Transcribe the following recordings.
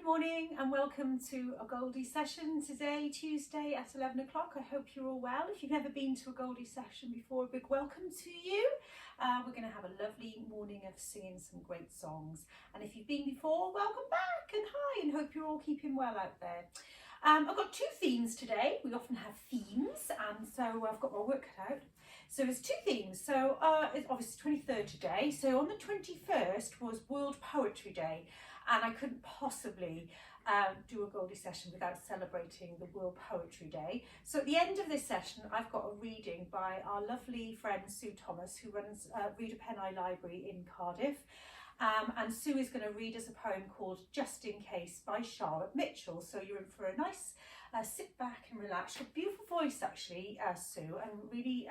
morning and welcome to a Goldie session today, Tuesday at 11 o'clock. I hope you're all well. If you've never been to a Goldie session before, a big welcome to you. We're going to have a lovely morning of singing some great songs. And if you've been before, welcome back and hi, and hope you're all keeping well out there. I've got two themes today. We often have themes, and so I've got my work cut out. So there's two themes. So it's obviously 23rd today. So on the 21st was World Poetry Day. And I couldn't possibly do a Goldie session without celebrating the World Poetry Day. So at the end of this session, I've got a reading by our lovely friend Sue Thomas, who runs Read a Pen Eye Library in Cardiff. And Sue is going to read us a poem called Just in Case by Charlotte Mitchell. So you're in for a nice sit back and relax. She's got a beautiful voice actually, Sue, and really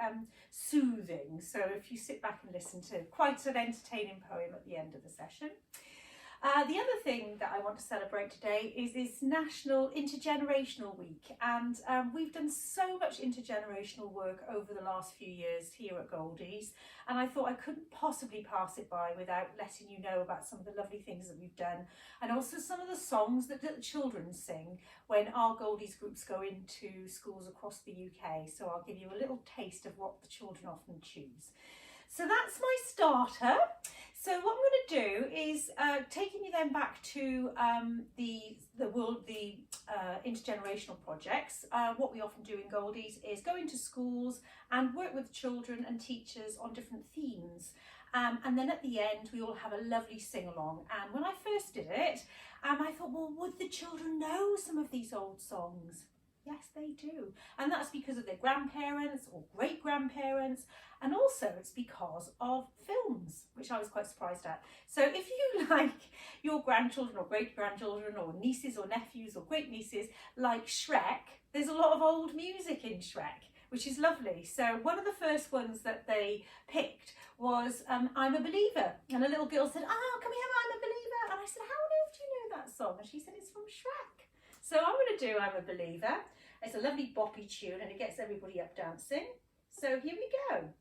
soothing. So if you sit back and listen to quite an entertaining poem at the end of the session. The other thing that I want to celebrate today is this National Intergenerational Week, and we've done so much intergenerational work over the last few years here at Goldies, and I thought I couldn't possibly pass it by without letting you know about some of the lovely things that we've done, and also some of the songs that the children sing when our Goldies groups go into schools across the UK. So I'll give you a little taste of what the children often choose. So that's my starter. So what I'm going to do is taking you then back to the intergenerational projects. What we often do in Goldies is go into schools and work with children and teachers on different themes. And then at the end, we all have a lovely sing-along. And when I first did it, I thought, well, would the children know some of these old songs? Yes, they do. And that's because of their grandparents or great-grandparents. And also it's because of films, which I was quite surprised at. So if you like your grandchildren or great-grandchildren or nieces or nephews or great-nieces like Shrek, there's a lot of old music in Shrek, which is lovely. So one of the first ones that they picked was I'm a Believer. And a little girl said, oh, can we have I'm a Believer? And I said, how on earth do you know that song? And she said, it's from Shrek. So I'm going to do I'm a Believer. It's a lovely boppy tune and it gets everybody up dancing. So here we go.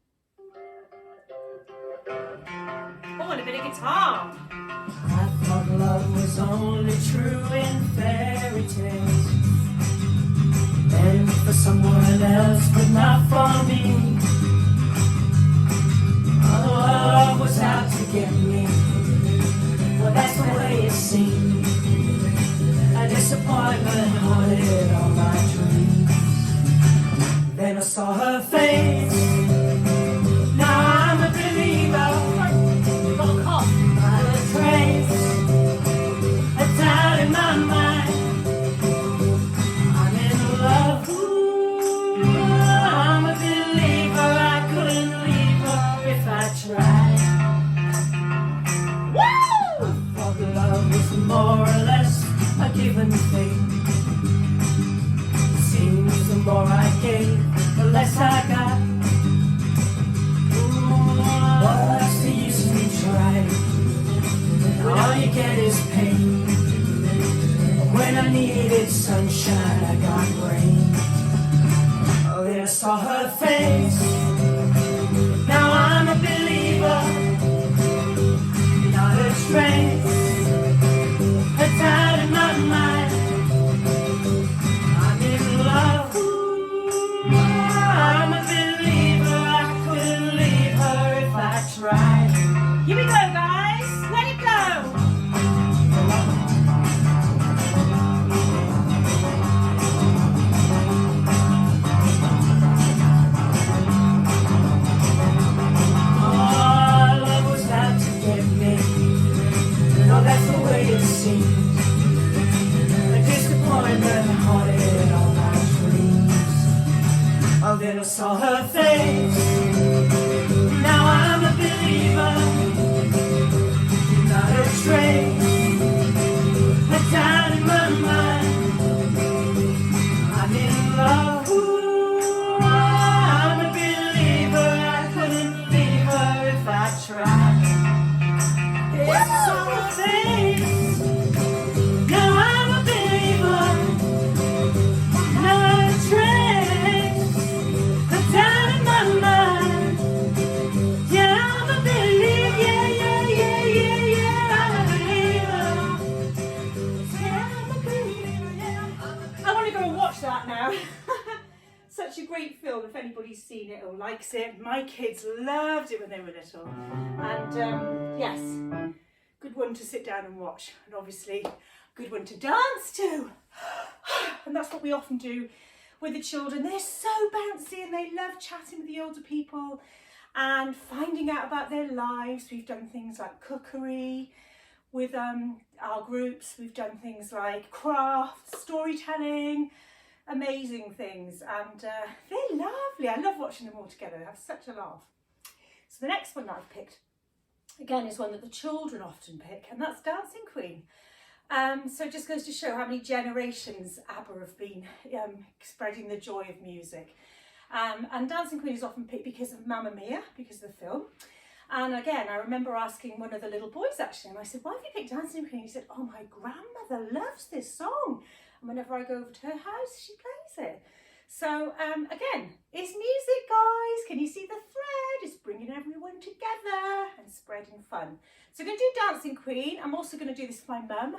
Oh, and a bit of guitar. I thought love was only true in fairy tales, meant for someone else but not for me. Oh, love was out to get me. Well, that's the way it seemed. A disappointment haunted all my dreams. Then I saw her face. Now I'm a believer. Not a trace, a doubt in my mind. I'm in love. Ooh, I'm a believer. I couldn't leave her if I tried. Woo! I thought love was more or less a given thing. It seems the more I gave, the less I got. What's the use in trying? All you get is pain. When I needed sunshine, I got rain. Oh, then I saw her face. Now I'm a believer. Not a trace, a doubt in my mind. I'm in love. Ooh, I'm a believer. I couldn't leave her if I tried. Here we go, guys. Let it go. Oh, love was out to get me. No, that's the way it seems. A disappointment haunted all my dreams. Oh, then I saw her face. Now I'm a believer. Not a trace, a doubt in my mind. I'm in love. Ooh, I'm a believer. I couldn't leave her if I tried. It's so face. Now I'm a believer. Not a trace, a doubt that now. Such a great film. If anybody's seen it or likes it, my kids loved it when they were little. And yes, good one to sit down and watch, and obviously good one to dance to. And that's what we often do with the children. They're so bouncy and they love chatting with the older people and finding out about their lives. We've done things like cookery with our groups. We've done things like crafts, storytelling, amazing things, and they're lovely. I love watching them all together. They have such a laugh. So the next one that I've picked, again, is one that the children often pick, and that's Dancing Queen. So it just goes to show how many generations ABBA have been spreading the joy of music. And Dancing Queen is often picked because of Mamma Mia, because of the film. And again, I remember asking one of the little boys actually, and I said, why have you picked Dancing Queen? He said, oh, my grandmother loves this song. And whenever I go over to her house, she plays it. So again, it's music, guys. Can you see the thread? It's bringing everyone together and spreading fun. So I'm going to do Dancing Queen. I'm also going to do this for my mum.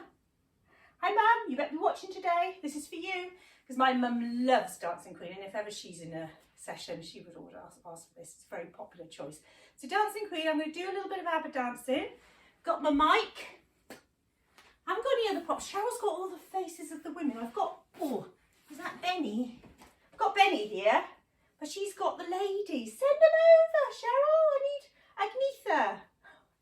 Hi, Mum. You better be watching today. This is for you, because my mum loves Dancing Queen, and if ever she's in a session, she would always ask for this. It's a very popular choice. So Dancing Queen, I'm going to do a little bit of ABBA dancing. Got my mic. I haven't got any other props. Cheryl's got all the faces of the women. I've got, oh, is that Benny? I've got Benny here, but she's got the ladies. Send them over, Cheryl. I need Agnetha.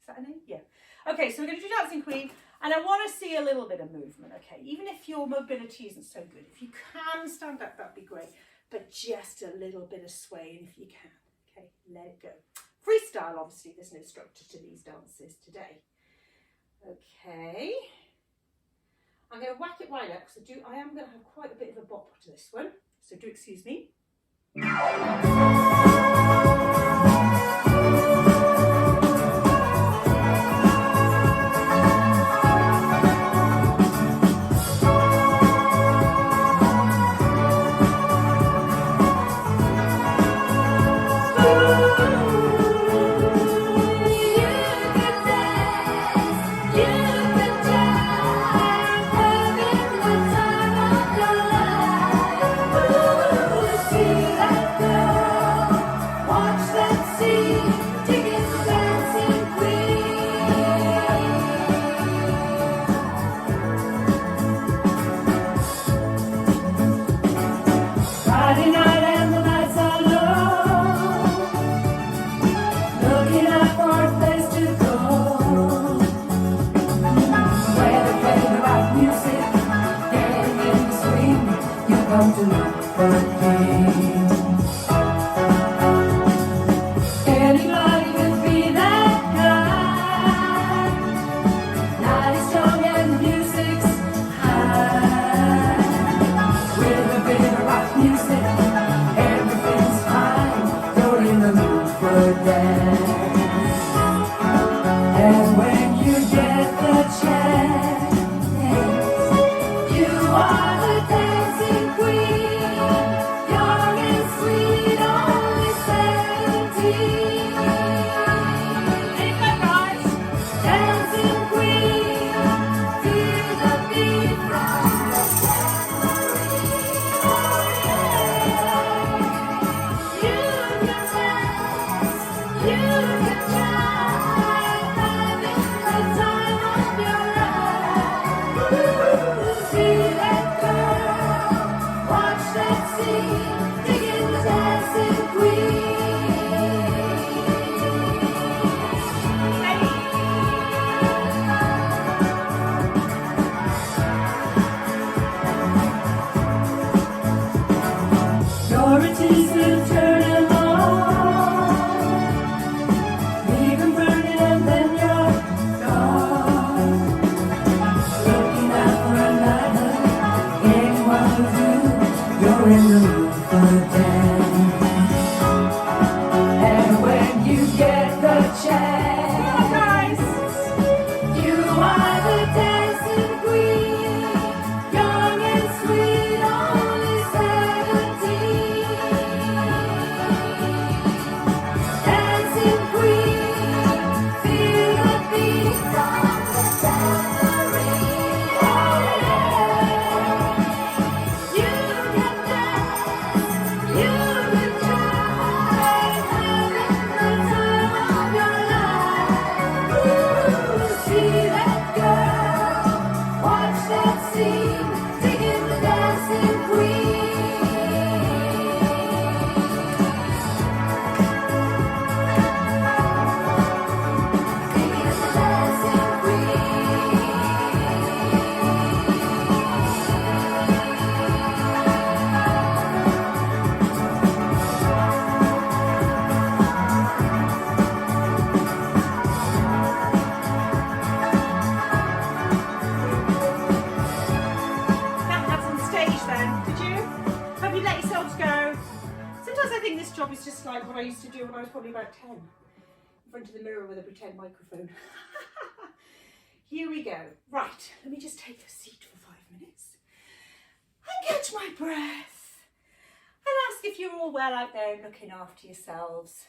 Is that her name? Yeah. Okay, so we're going to do Dancing Queen, and I want to see a little bit of movement, okay? Even if your mobility isn't so good, if you can stand up, that'd be great, but just a little bit of swaying if you can. Okay, let it go. Freestyle, obviously, there's no structure to these dances today. Okay. I'm going to whack it right up because I am going to have quite a bit of a bop to this one, so do excuse me. Looking out for another think this job is just like what I used to do when I was probably about 10. In front of the mirror with a pretend microphone. Here we go. Right, let me just take a seat for 5 minutes and catch my breath and ask if you're all well out there looking after yourselves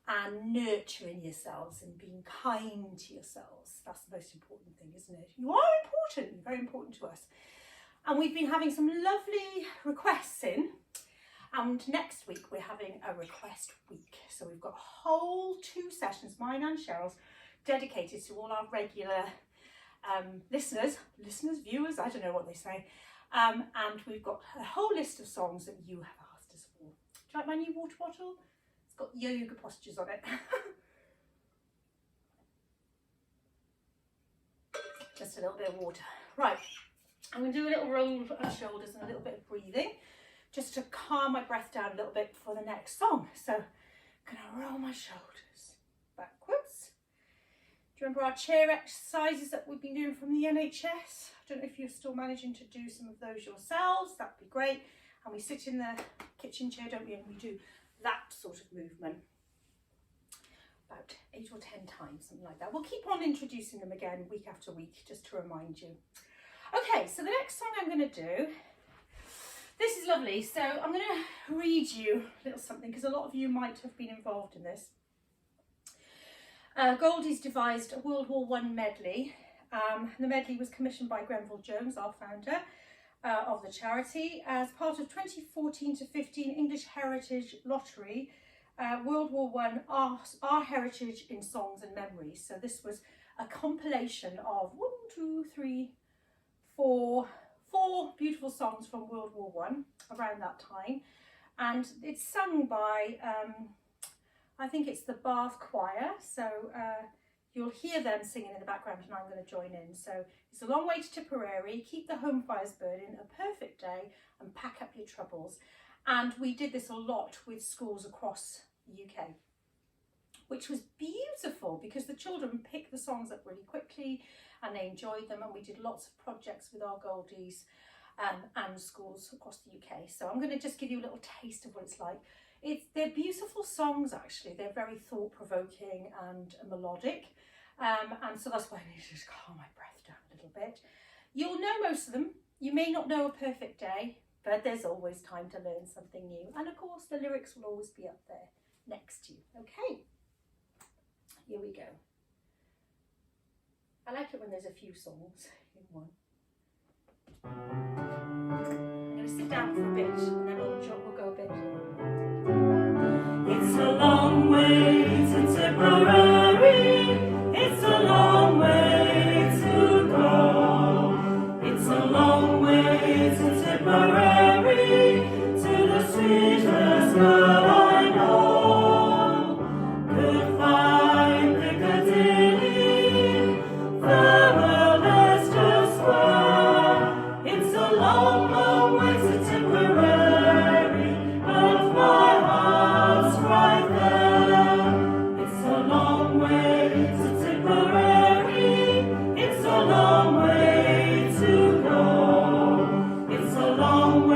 and nurturing yourselves and being kind to yourselves. That's the most important thing, isn't it? You are important, very important to us. And we've been having some lovely requests in, and next week we're having a request week. So we've got a whole 2 sessions, mine and Cheryl's, dedicated to all our regular listeners, viewers, I don't know what they say. And we've got a whole list of songs that you have asked us for. Do you like my new water bottle? It's got yoga postures on it. Just a little bit of water. Right, I'm going to do a little roll of the shoulders and a little bit of breathing, just to calm my breath down a little bit for the next song. So I'm going to roll my shoulders backwards. Do you remember our chair exercises that we've been doing from the NHS? I don't know if you're still managing to do some of those yourselves. That'd be great. And we sit in the kitchen chair, don't we? And we do that sort of movement about 8 or 10 times, something like that. We'll keep on introducing them again week after week, just to remind you. Okay, so the next song I'm going to do, this is lovely. So I'm going to read you a little something, because a lot of you might have been involved in this. Goldie's devised a World War I medley. The medley was commissioned by Grenville Jones, our founder of the charity, as part of 2014 to 15 English Heritage Lottery, World War I, Our Heritage in Songs and Memories. So this was a compilation of 4 beautiful songs from World War I around that time. And it's sung by, I think it's the Bath Choir. So you'll hear them singing in the background, and I'm going to join in. So it's a long way to Tipperary, keep the home fires burning, a perfect day, and pack up your troubles. And we did this a lot with schools across the UK, which was beautiful because the children picked the songs up really quickly and they enjoyed them, and we did lots of projects with our Goldies and schools across the UK. So I'm going to just give you a little taste of what it's like. They're beautiful songs, actually. They're very thought-provoking and melodic, and so that's why I need to just calm my breath down a little bit. You'll know most of them. You may not know A Perfect Day, but there's always time to learn something new. And of course, the lyrics will always be up there next to you. Okay, here we go. I like it when there's a few songs in one. I'm going to sit down for a bit, and then we'll go a bit. It's a long way to Tipperary. It's a long way to go. It's a long way to Tipperary, to the sweetest girl I know. Goodbye, Piccadilly, farewell, Leicester Square. It's a long, long way to Tipperary, but my heart's right there. It's a long way to Tipperary. It's a long way to go. It's a long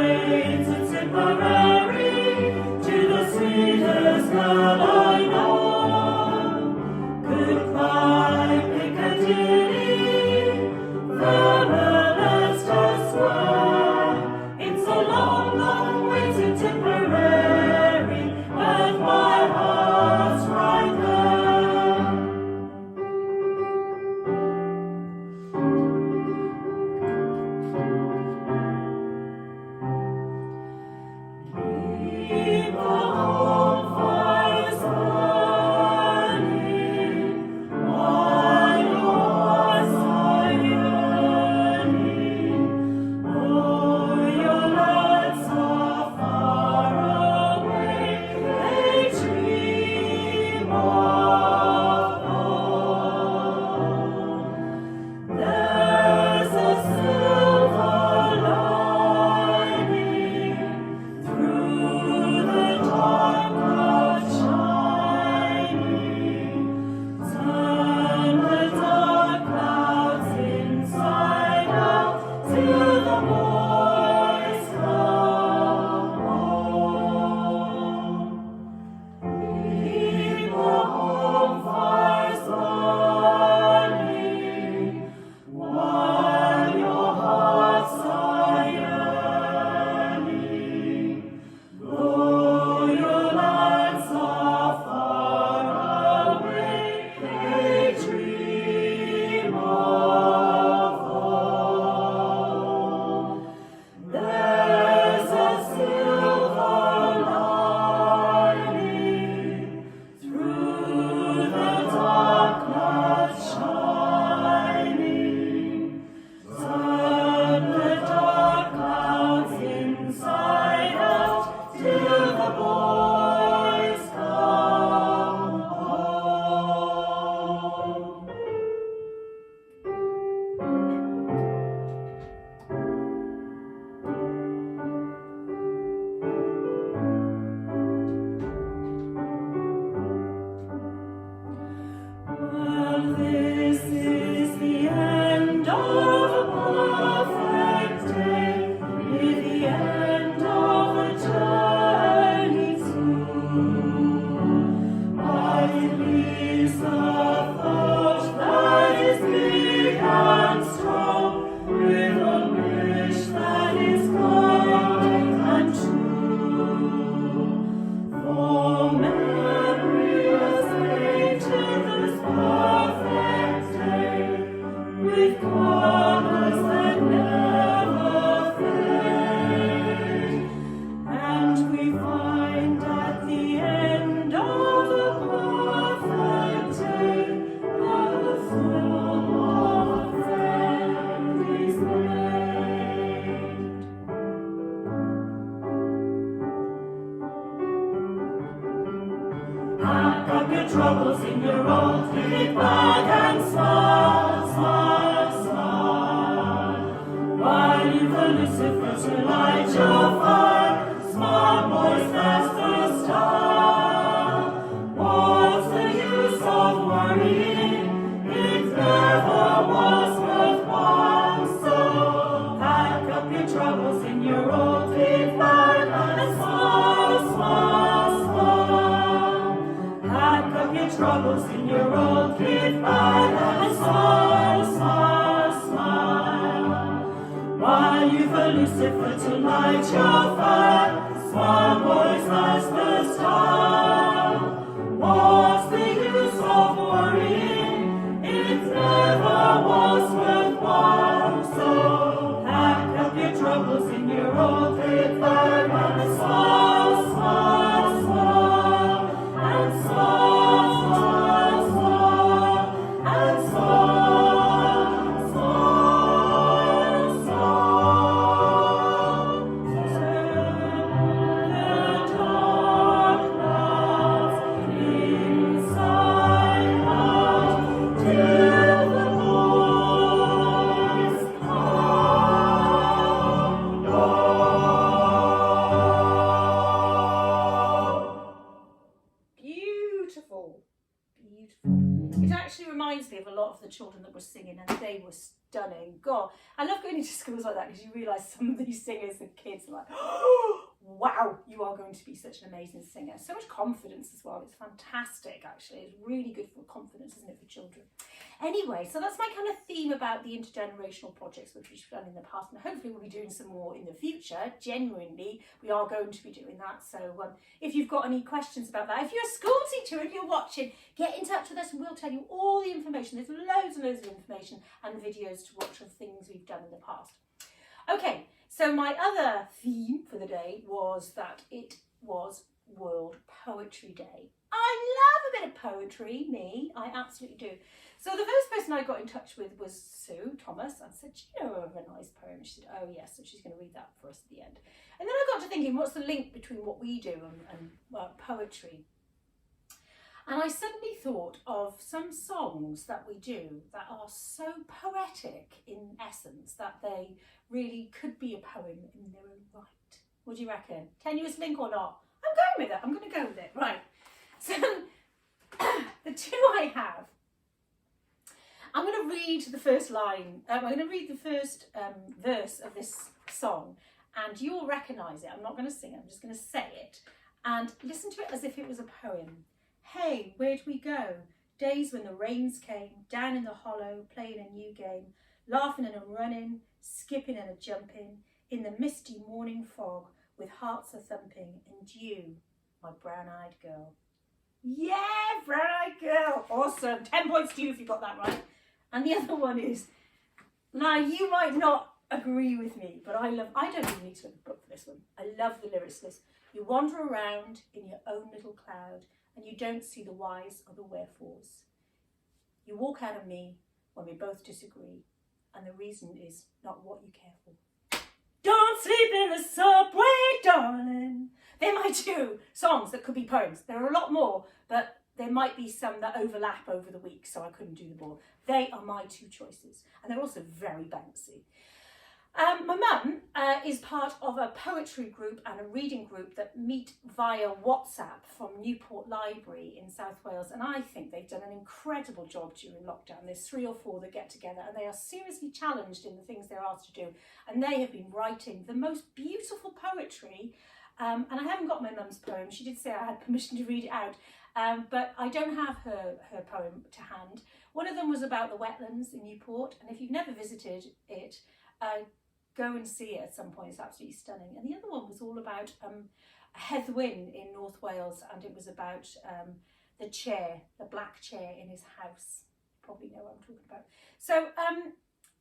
troubles in your old big bag and smile, smile, smile. While you for Lucifer to light your fire, smart boys, that's the style. What's the use of worrying? It never was worthwhile. So pack up your troubles in your old big bag and smile, smile, smile. Pack up your troubles in your old big bag and smile, smile, smile. While you for Lucifer to light your fire, smile boys, that's the style. What's the use of worrying? It never was worthwhile. So pack up your troubles in your old big bag and smile, smile, smile, and smile, smile, smile, and smile, smile, smile. Turn the dark clouds inside out till the boys come home. Beautiful, beautiful. It actually reminds me of a lot of the children that were singing, and they were stunning. God, I love going into schools like that because you realise some of these singers and kids are like, oh, wow, you are going to be such an amazing singer. So much confidence as well. It's fantastic, actually. It's really good for confidence, isn't it, for children? Anyway, so that's my kind of theme about the intergenerational projects which we've done in the past, and hopefully we'll be doing some more in the future. Genuinely, we are going to be doing that. So if you've got any questions about that, if you're a school teacher and you're watching, get in touch with us and we'll tell you all the information. There's loads and loads of information and videos to watch of things we've done in the past. Okay, so my other theme for the day was that it was World Poetry Day. I love a bit of poetry, me, I absolutely do. So the first person I got in touch with was Sue Thomas and said, do you know of a nice poem? She said, oh yes, so she's going to read that for us at the end. And then I got to thinking, what's the link between what we do and poetry? And I suddenly thought of some songs that we do that are so poetic in essence that they really could be a poem in their own right. What do you reckon? Tenuous link or not? I'm going with it. I'm going to go with it. Right. So the two I have, I'm going to read the first line. I'm going to read the first verse of this song, and you'll recognise it. I'm not going to sing it. I'm just going to say it and listen to it as if it was a poem. Hey, where'd we go? Days when the rains came, down in the hollow, playing a new game, laughing and a running, skipping and a jumping, in the misty morning fog, with hearts a thumping, and you, my brown-eyed girl. Yeah, brown-eyed girl. Awesome. 10 points to you if you got that right. And the other one is, now you might not agree with me, but I don't even need to look at the book for this one. I love the lyrics to this. You wander around in your own little cloud, and you don't see the whys or the wherefores. You walk out of me when we both disagree, and the reason is not what you care for. Don't sleep in the subway, darling. They're my two songs that could be poems. There are a lot more, but there might be some that overlap over the week, so I couldn't do them all. They are my two choices, and they're also very bouncy. My mum is part of a poetry group and a reading group that meet via WhatsApp from Newport Library in South Wales, and I think they've done an incredible job during lockdown. There's 3 or 4 that get together, and they are seriously challenged in the things they're asked to do, and they have been writing the most beautiful poetry. And I haven't got my mum's poem. She did say I had permission to read it out, but I don't have her poem to hand. One of them was about the wetlands in Newport, and if you've never visited it, go and see it at some point. It's absolutely stunning. And the other one was all about Heddwyn in North Wales, and it was about the chair, the black chair in his house. You probably know what I'm talking about. So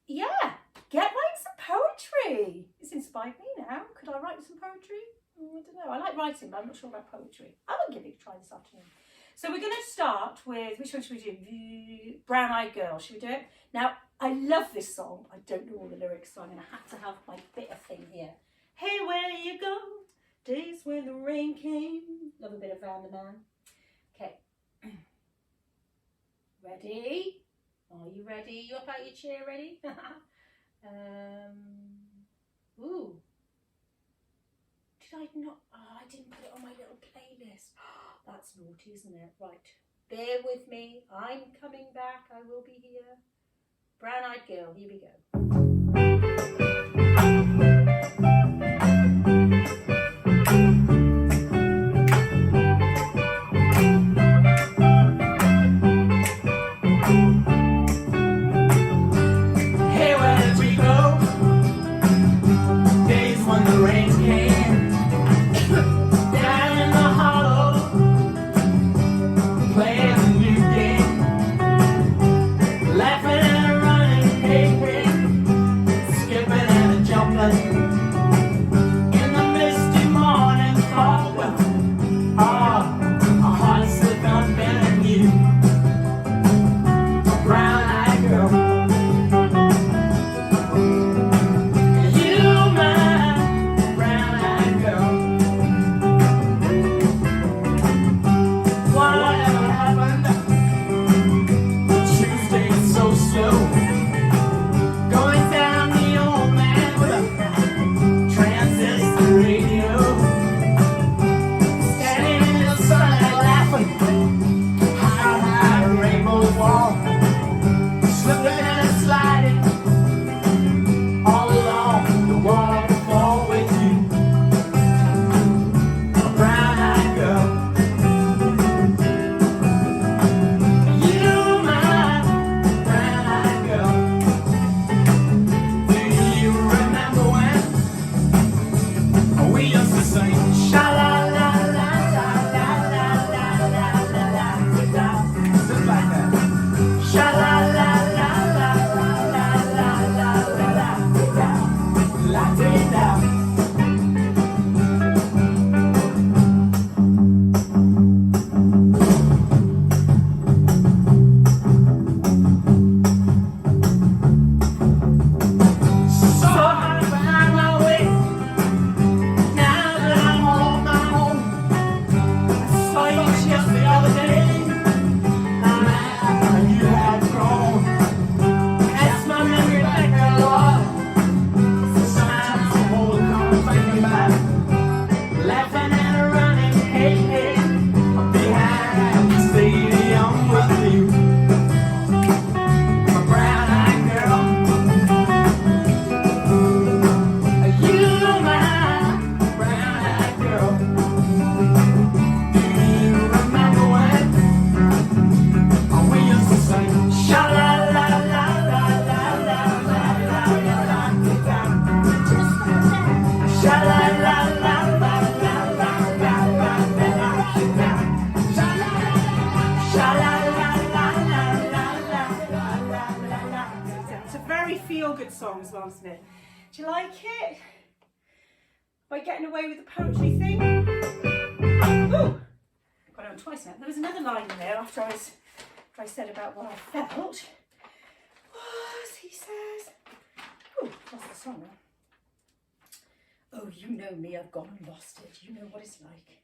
yeah, get writing some poetry. It's inspired me now. Could I write some poetry? I don't know. I like writing, but I'm not sure about poetry. I will give it a try this afternoon. So we're going to start with, which one should we do? Brown Eyed Girl. Should we do it? Now, I love this song. I don't know all the lyrics, so I'm going to have my bit of thing here. Hey, where you go? Days when the rain came. Love a bit of Van the Man. Okay. Ready? Are you ready? You up out your chair, ready? Ooh. Did I not? Oh, I didn't put it on my little playlist. That's naughty, isn't it? Right. Bear with me. I'm coming back. I will be here. Brown Eyed Girl. Here we go. Feel-good song as well, isn't it? Do you like it? By getting away with the poetry thing. Ooh, got it on twice now. There was another line in there after I said about what I felt. Was, he says, ooh, what's the song now? Oh, you know me, I've gone and lost it. You know what it's like.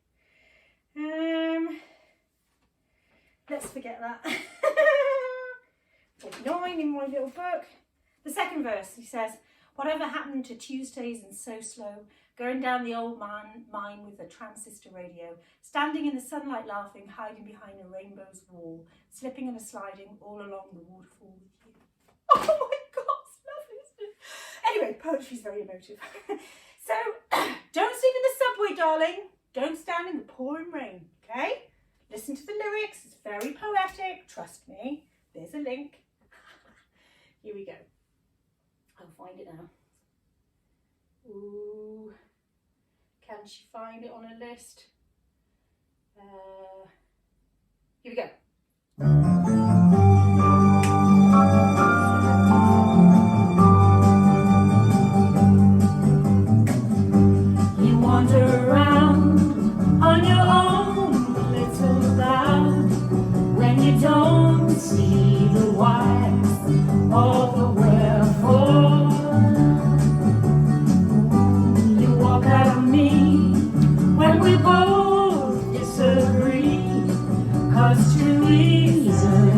Let's forget that. 49 in my little book. The second verse, he says, whatever happened to Tuesdays and so slow, going down the old mine with a transistor radio, standing in the sunlight laughing, hiding behind a rainbow's wall, slipping and sliding all along the waterfall with you. Oh my God, it's lovely, isn't it? Anyway, poetry's very emotive. So, don't sleep in the subway, darling. Don't stand in the pouring rain, okay? Listen to the lyrics, it's very poetic, trust me. There's a link. Here we go. I'll find it now. Ooh, can she find it on a list? Here we go. You wander around on your own little cloud when you don't see the why or the wherefore. You walk out of me when we both disagree, 'cause two reasons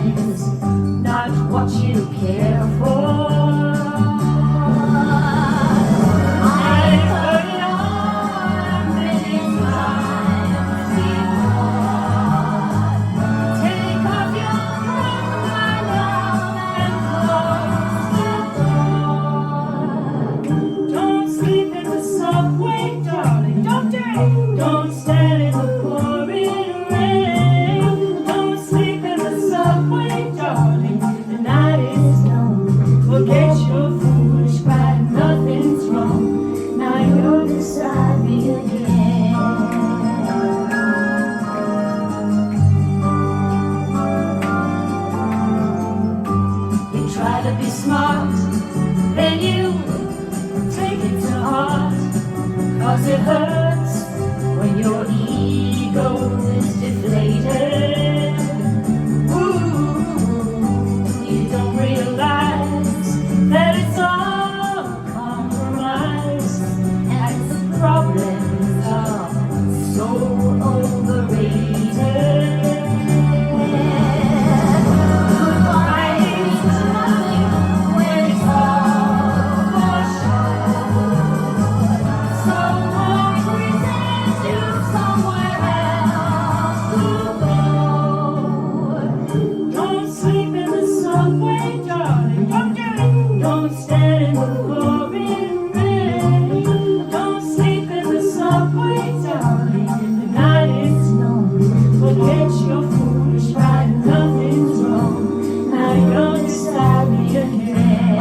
subway, darling. Don't do it. Don't stand in the pouring rain. Don't sleep in the subway, darling. The night is long. Forget your foolish pride. Nothing's wrong. Now you're beside me again. You try to be smart, then you take it to heart, 'cause it hurts when your ego is deflated. Ooh, you don't realize that it's all a compromise, and the problems are so overrated. Goodbye is nothing when it's all for sure. So won't pretend you somewhere else to go. Don't sleep in the subway, darling. Don't do it. Don't stand in the pouring rain. Don't sleep in the subway, darling. The night is long. Forget your foolish pride. Nothing's wrong. Now you're beside me again.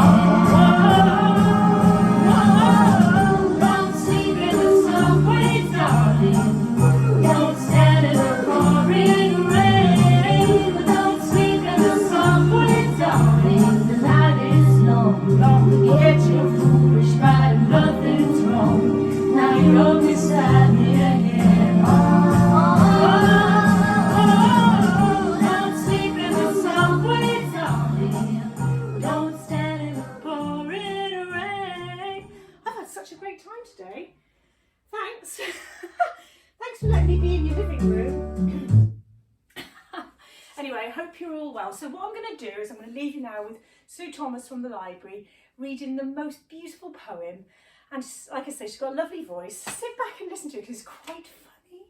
Don't sleep in the subway, darling. Don't stand in the pouring rain. Don't sleep in the subway, darling. The night is long. Don't forget your foolish pride. Nothing's wrong. Now you're beside me again. Don't sleep in the subway, darling. Don't stand in the pouring rain. I've had such a great time today. Thanks. Thanks for letting me be in your living room. Anyway, I hope you're all well. So what I'm going to do is I'm going to leave you now with Sue Thomas from the library reading the most beautiful poem. And like I say, she's got a lovely voice. Sit back and listen to it because it's quite funny.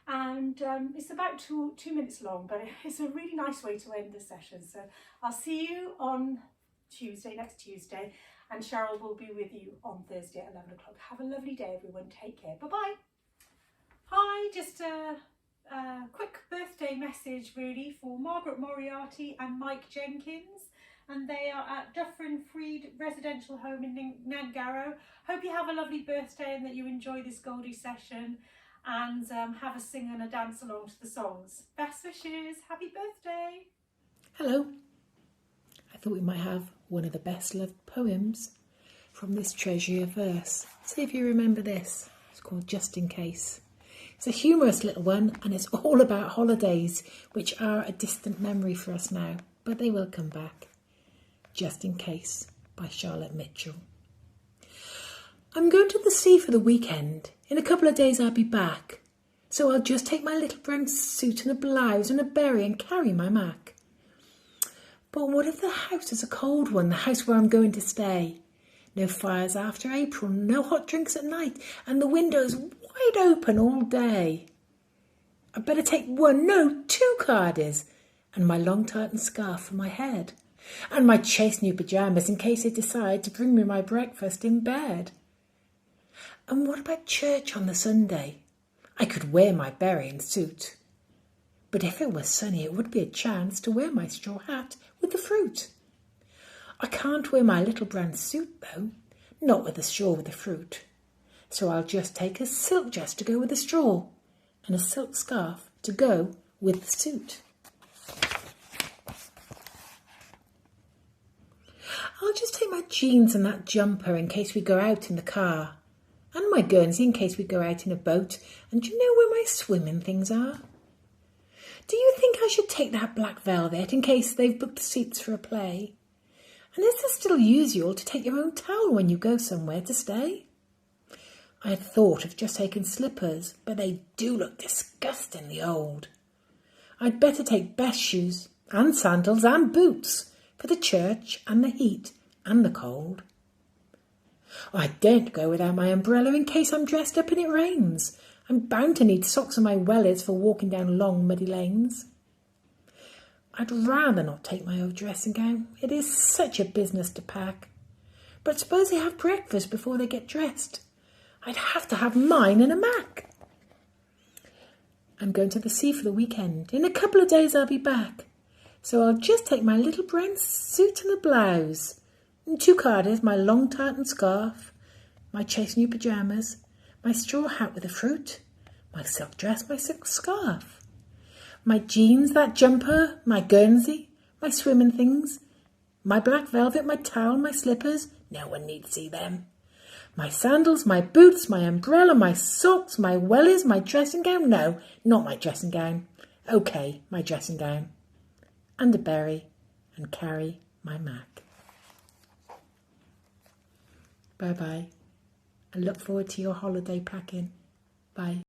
And it's about two minutes long, but it's a really nice way to end the session. So I'll see you on next Tuesday, and Cheryl will be with you on Thursday at 11 o'clock. Have a lovely day, everyone. Take care. Bye-bye. Hi, just a quick birthday message really for Margaret Moriarty and Mike Jenkins. And they are at Dufferin Freed Residential Home in Nangarrow. Hope you have a lovely birthday and that you enjoy this Goldie session, and have a sing and a dance along to the songs. Best wishes. Happy birthday. Hello. I thought we might have one of the best loved poems from this treasury of verse. See if you remember this. It's called Just in Case. It's a humorous little one, and it's all about holidays, which are a distant memory for us now, but they will come back. Just in Case by Charlotte Mitchell. I'm going to the sea for the weekend. In a couple of days I'll be back. So I'll just take my little brown suit and a blouse and a berry and carry my Mac. But what if the house is a cold one, the house where I'm going to stay? No fires after April, no hot drinks at night, and the windows wide open all day. I'd better take two cardies, and my long tartan scarf for my head, and my chaste new pyjamas in case they decide to bring me my breakfast in bed. And what about church on the Sunday? I could wear my burying suit. But if it was sunny, it would be a chance to wear my straw hat with the fruit. I can't wear my little brown suit, though, not with the straw with the fruit. So I'll just take a silk dress to go with the straw, and a silk scarf to go with the suit. I'll just take my jeans and that jumper in case we go out in the car, and my Guernsey in case we go out in a boat, and do you know where my swimming things are? Do you think I should take that black velvet in case they've booked seats for a play? And is it still usual to take your own towel when you go somewhere to stay? I had thought of just taking slippers, but they do look disgustingly old. I'd better take best shoes and sandals and boots for the church and the heat and the cold. I daren't go without my umbrella in case I'm dressed up and it rains. I'm bound to need socks on my wellies for walking down long muddy lanes. I'd rather not take my old dressing gown. It is such a business to pack. But suppose they have breakfast before they get dressed. I'd have to have mine and a Mac. I'm going to the sea for the weekend. In a couple of days I'll be back. So I'll just take my little brown suit and a blouse, and 2 cardigans, my long tartan scarf, my chaste new pyjamas, my straw hat with a fruit, my silk dress, my silk scarf, my jeans, that jumper, my Guernsey, my swimming things, my black velvet, my towel, my slippers, no one need see them, my sandals, my boots, my umbrella, my socks, my wellies, my dressing gown, no, not my dressing gown, okay, my dressing gown, and a berry, and carry my Mac. Bye-bye. I look forward to your holiday packing. Bye.